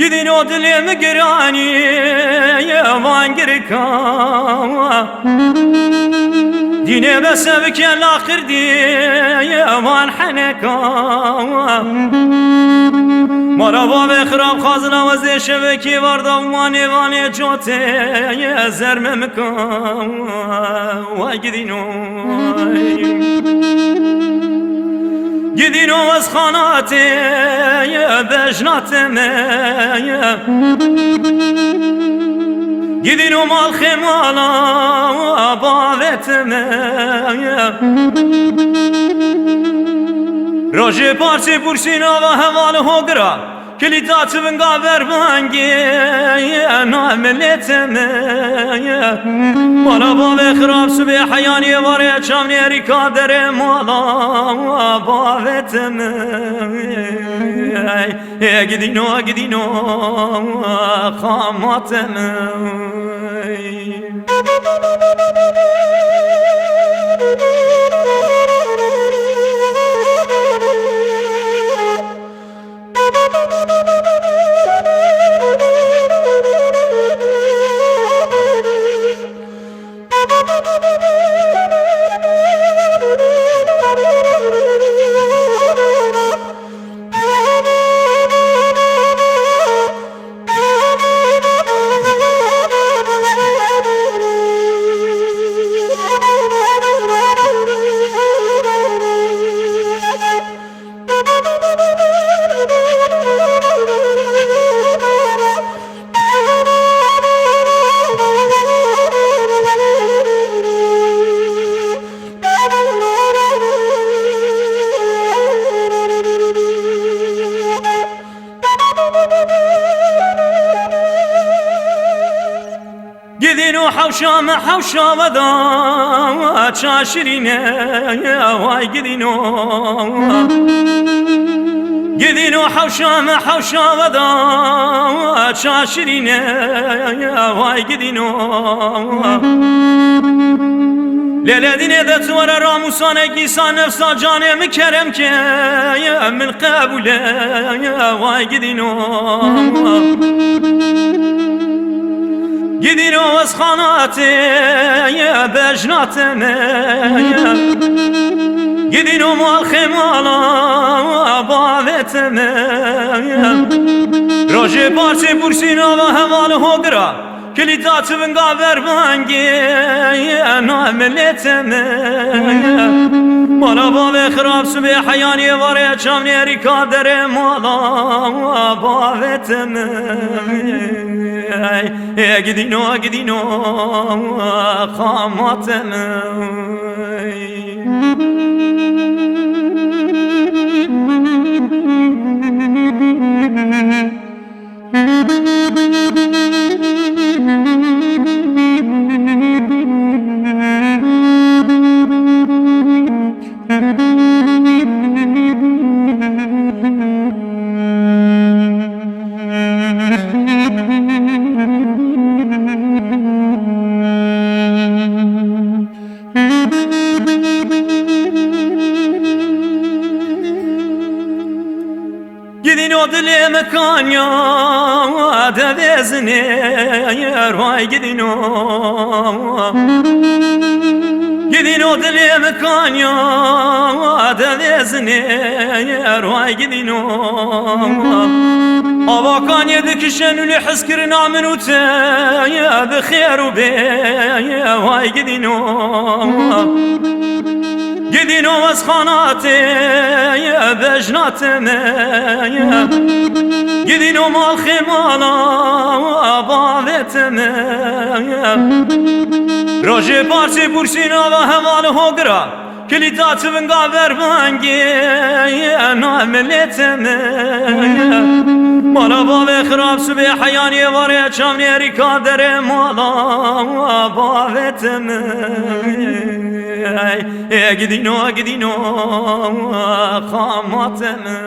يدين ودلي مقراني يا وانقركا ديني بسبك يا الاخر دي يا وان حنكا مرابا بخراب خازنا وزي شبكي وردا وماني واني جوتي يا زرم مكا يدينو واسخاناتي يا بجناتي يدينو مال خمالا واباوتي روجي بارسي برسينا وهوال هوغرا كليتات بنقابر بانجي نعملتي مرابا بخراب سبي حياني واري شامني ريكادر مالا واباوتي قدينو خاماتي قدينو حوشا ودا شاشرين واي قدينو حوشا ودا شاشرين واي قدينو ليلة ديني ذات ورا راموسانا قيسان نفسا جاني مكرم كي من قبوله واي قدينو واسخاناتي يا بجناتي قدينو مال خمالا واباوتي روجي بارسي برسينا وهوال هوغرا كليتات بنقابر بانجي نعملتي مرابا بخراب سبي حياني واري شامني ريكادر مالا واباوتي قدينو خاماتي قدينو دلي مكانيا ودبزني رواي قدينو دلي مكانيا ودبزني رواي قدينو أبا كان يدكشن اللي حسكرنا منو تا بخير وبي واي قدينو گدینو از خاناته بجناتمه گدینو مال خیمالا باوتمه روژه پارچه پرسینا و همان هوگرا کلیتات بنگا بربانگی ناملتمه مالا باوه خراب سبی حیانی واره چامنی ریکا در مالا باوتمه گدینو خاماتمه